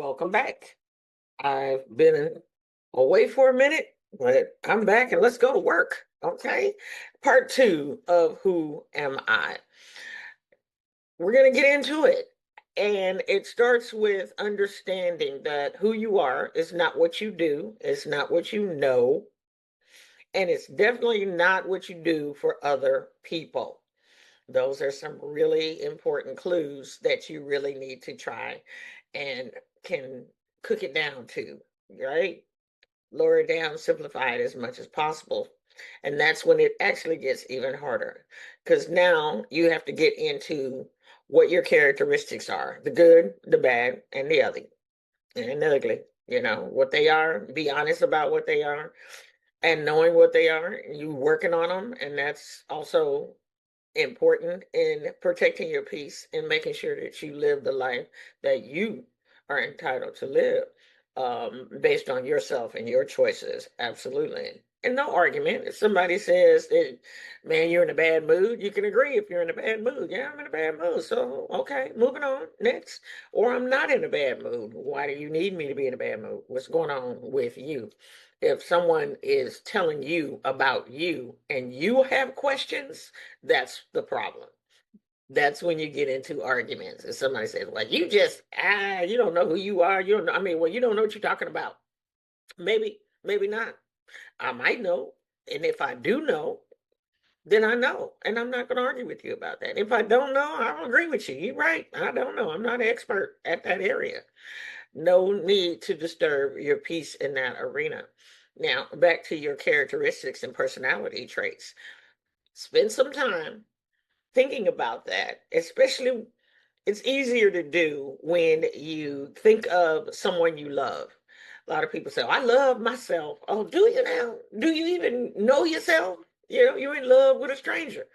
Welcome back. I've been away for a minute, but I'm back and let's go to work. Okay. Part two of Who Am I? We're going to get into it. And it starts with understanding that who you are is not what you do, it's not what you know, and it's definitely not what you do for other people. Those are some really important clues that you really need to try and can cook it down to, right? Lower it down, simplify it as much as possible. And that's when it actually gets even harder because now you have to get into what your characteristics are, the good, the bad, and the ugly. And the ugly, what they are, be honest about what they are, and knowing what they are, you working on them. And that's also important in protecting your peace and making sure that you live the life that you are entitled to live, based on yourself and your choices. Absolutely. And no argument. If somebody says that, man, you're in a bad mood, you can agree if you're in a bad mood. Yeah, I'm in a bad mood. So, okay, moving on. Next. Or I'm not in a bad mood. Why do you need me to be in a bad mood? What's going on with you? If someone is telling you about you and you have questions, that's the problem. That's when you get into arguments. And somebody says, well, you don't know who you are. You don't know. I mean, well, you don't know what you're talking about. Maybe, maybe not. I might know. And if I do know, then I know. And I'm not going to argue with you about that. If I don't know, I'll agree with you. You're right. I don't know. I'm not an expert at that area. No need to disturb your peace in that arena. Now, back to your characteristics and personality traits. Spend some time thinking about that, especially it's easier to do when you think of someone you love. A lot of people say, oh, I love myself. Oh, do you now? Do you even know yourself? You're in love with a stranger.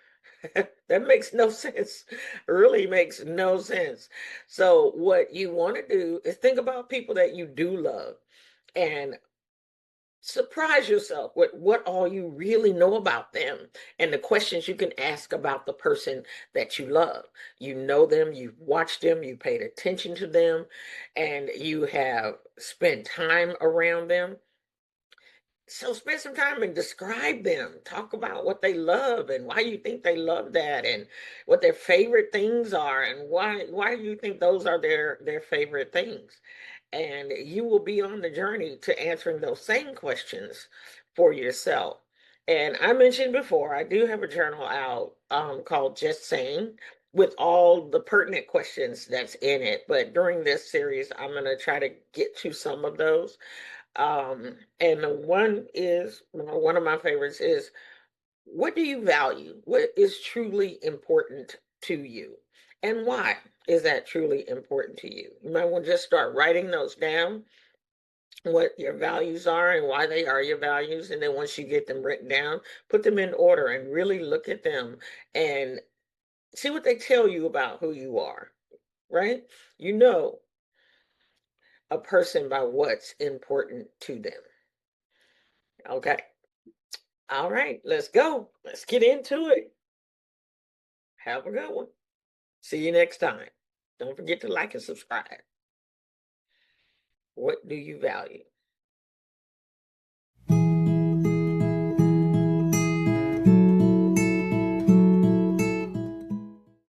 That makes no sense. Really makes no sense. So, what you want to do is think about people that you do love and surprise yourself with what all you really know about them and the questions you can ask about the person that you love. You know them, you've watched them, you paid attention to them, and you have spent time around them. So spend some time and describe them. Talk about what they love and why you think they love that and what their favorite things are and why you think those are their favorite things. And you will be on the journey to answering those same questions for yourself. And I mentioned before, I do have a journal out, called Just Saying with all the pertinent questions that's in it. But during this series, I'm going to try to get to some of those. And the one is, one of my favorites is, what do you value? What is truly important to you? And why is that truly important to you? You might want to just start writing those down, what your values are and why they are your values. And then once you get them written down, put them in order and really look at them and see what they tell you about who you are, right? You know a person by what's important to them. Okay. All right, let's go. Let's get into it. Have a good one. See you next time. Don't forget to like and subscribe. What do you value?